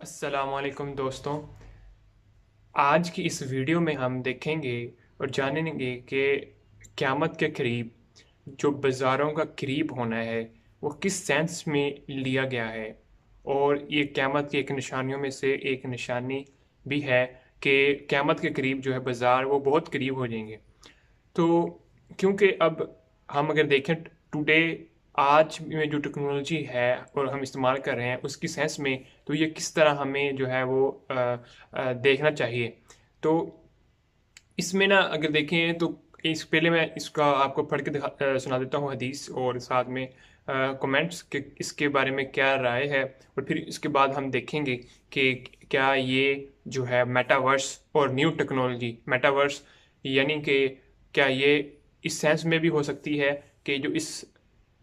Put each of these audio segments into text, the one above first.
अस्सलाम वालेकुम दोस्तों। आज की इस वीडियो में हम देखेंगे और जानेंगे कि क़यामत के करीब जो बाज़ारों का करीब होना है वो किस सेंस में लिया गया है, और ये क़यामत की एक निशानियों में से एक निशानी भी है कि क़यामत के करीब जो है बाज़ार वो बहुत करीब हो जाएंगे। तो क्योंकि अब हम अगर देखें टुडे, आज में जो टेक्नोलॉजी है और हम इस्तेमाल कर रहे हैं उसकी सेंस में, तो ये किस तरह हमें जो है वो देखना चाहिए। तो इसमें ना अगर देखें तो इस पहले मैं इसका आपको पढ़ के सुना देता हूँ हदीस, और साथ में कमेंट्स के इसके बारे में क्या राय है, और फिर इसके बाद हम देखेंगे कि क्या ये जो है मेटावर्स और न्यू टेक्नोलॉजी मेटावर्स, यानी कि क्या ये इस सेंस में भी हो सकती है कि जो इस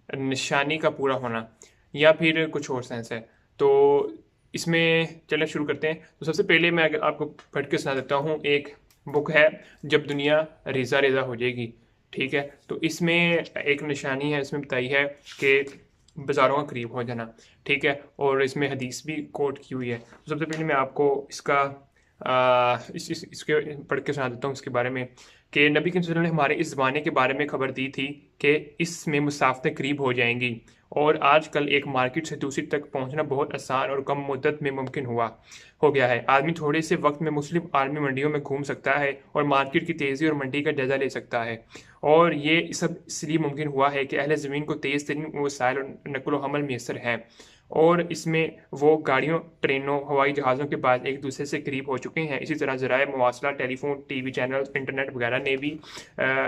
निशानी का पूरा होना, या फिर कुछ और सेंस है। तो इसमें चलिए शुरू करते हैं। तो सबसे पहले मैं अगर आपको पढ़ के सुना देता हूँ, एक बुक है जब दुनिया रेजा रेजा हो जाएगी। ठीक है, तो इसमें एक निशानी है, इसमें बताई है कि बाज़ारों का करीब हो जाना। ठीक है, और इसमें हदीस भी कोट की हुई है। तो सबसे पहले मैं आपको इसका इसके पढ़ के सुना देता हूँ इसके बारे में कि नबी करीम सल्लल्लाहु अलैहि वसल्लम ने हमारे इस ज़माने के बारे में खबर दी थी कि इसमें मुसाफ़तें करीब हो जाएंगी, और आजकल एक मार्केट से दूसरी तक पहुंचना बहुत आसान और कम मुद्दत में मुमकिन हो गया है। आदमी थोड़े से वक्त में मुस्लिम आर्मी मंडियों में घूम सकता है और मार्केट की तेज़ी और मंडी का जायजा ले सकता है, और ये सब इसलिए मुमकिन हुआ है कि अहले ज़मीन को तेज़ तरीन वसाइल और नकल व हमल मैसर है, और इसमें वो गाड़ियों, ट्रेनों, हवाई जहाज़ों के बाद एक दूसरे से करीब हो चुके हैं। इसी तरह ज़राए मवासला, टेलीफोन, टीवी चैनल, इंटरनेट वगैरह ने भी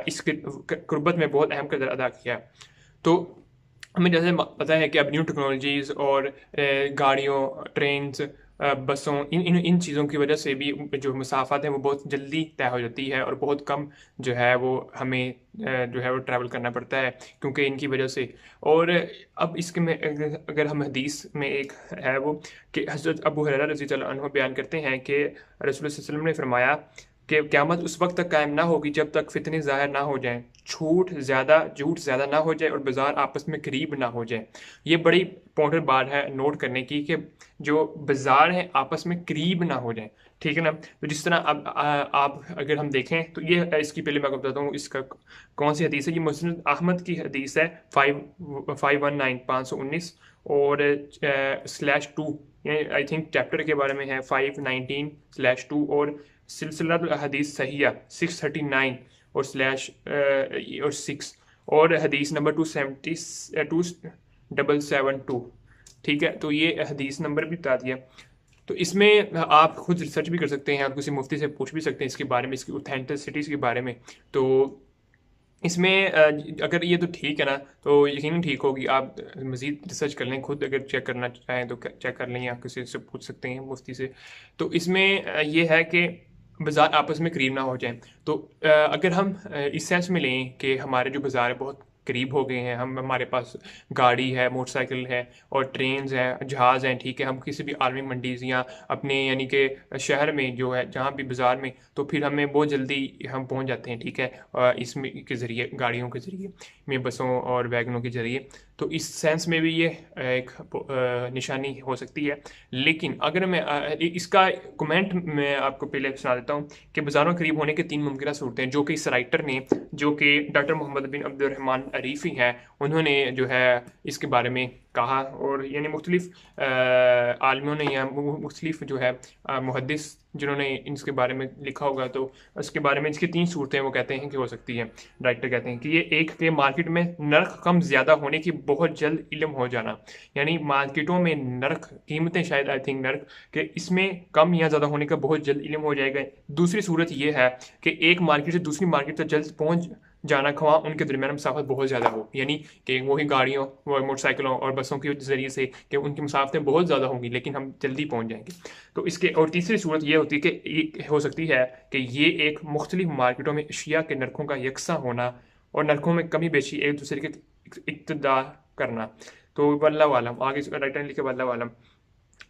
इसके कुर्बत में बहुत अहम किरदार अदा किया। तो हमें जैसे पता है कि अब न्यू टेक्नोलॉजीज़ और गाड़ियों, ट्रेन्स, बसों, इन चीज़ों की वजह से भी जो मसाफ़ात हैं वो बहुत जल्दी तय हो जाती है, और बहुत कम जो है वो हमें जो है वो ट्रैवल करना पड़ता है क्योंकि इनकी वजह से। और अब इसके में अगर हम हदीस में एक है वो कि हज़रत अबू हुरैरा रज़ी अल्लाह अन्हु बयान करते हैं कि रसूल सल्लल्लाहु अलैहि वसल्लम ने फरमाया कि क़यामत उस वक्त तक कायम ना होगी जब तक फितने ज़ाहिर ना हो जाएं, झूठ ज़्यादा ना हो जाए, और बाज़ार आपस में करीब ना हो जाए। ये बड़ी इंपॉर्टेंट बात है नोट करने की कि जो बाज़ार हैं आपस में करीब ना हो जाए। ठीक है ना, तो जिस तरह अब आप अगर हम देखें तो ये इसकी पहले मैं आपको बताता हूँ इसका कौन सी हदीस है। ये मुस्नद अहमद की हदीस है 519 और /2, आई थिंक चैप्टर के बारे में है 519/2, और सिलसिला हदीस सहिया 639 और स्लैश और 6, और हदीस नंबर 272। ठीक है, तो ये हदीस नंबर भी बता दिया। तो इसमें आप खुद रिसर्च भी कर सकते हैं और किसी मुफ्ती से पूछ भी सकते हैं इसके बारे में, इसकी ऑथेंटिसिटीज़ के बारे में। तो इसमें अगर ये तो ठीक है ना, तो यकीनन ठीक होगी। आप मज़ीद रिसर्च कर लें, खुद अगर चेक करना चाहें तो चेक कर लें, या किसी से पूछ सकते हैं मुफ्ती से। तो इसमें ये है कि बाज़ार आपस में करीब ना हो जाएं। तो अगर हम इस सेंस में लें कि हमारे जो बाज़ार है बहुत करीब हो गए हैं, हमारे पास गाड़ी है, मोटरसाइकिल है, और ट्रेन्स हैं, जहाज़ हैं। ठीक है, हम किसी भी आर्मी मंडीज़ या अपने यानी कि शहर में जो है जहाँ भी बाज़ार में, तो फिर हमें बहुत जल्दी हम पहुँच जाते हैं। ठीक है, इसमें के ज़रिए, गाड़ियों के ज़रिए में, बसों और वैगनों के ज़रिए। तो इस सेंस में भी ये एक निशानी हो सकती है। लेकिन अगर मैं इसका कमेंट मैं आपको पहले सुना देता हूँ कि बाज़ारों करीब होने के 3 मुमकिन सूरतें, जो कि इस राइटर ने, जो कि डॉक्टर मोहम्मद बिन अब्दुर्रहमान अरीफ़ी हैं, उन्होंने जो है इसके बारे में कहा, और यानी मुख्तलिफ आलिमों ने या मुख्तलिफ जो है मुहद्दिस जिन्होंने इसके बारे में लिखा होगा, तो उसके बारे में इसकी 3 सूरतें वो कहते हैं कि हो सकती हैं। राइटर कहते हैं कि ये एक के मार्केट में नर्क कम ज़्यादा होने की बहुत जल्द इल्म हो जाना, यानी मार्केटों में नर्क कीमतें, शायद आई थिंक नर्क कि इसमें कम या ज़्यादा होने का बहुत जल्द इल्म हो जाएगा। दूसरी सूरत ये है कि एक मार्केट से दूसरी मार्केट तक जल्द पहुँच जाना, खवा उनके दरमियान मसाफत बहुत ज़्यादा हो, यानी कि वही गाड़ियों व मोटरसाइकिलों और बसों के ज़रिए से कि उनकी मसाफतें बहुत ज़्यादा होंगी लेकिन हम जल्दी पहुँच जाएंगे। तो इसके और तीसरी सूरत ये होती है कि हो सकती है कि ये एक मुख्तलिफ मार्केटों में अशिया के नरखों का यकसा होना और नरखों में कमी बेशी एक दूसरे के इक्तदा करना। तो वल्लाहु आलम, आगे राइटर ने लिखे वल्लाहु आलम।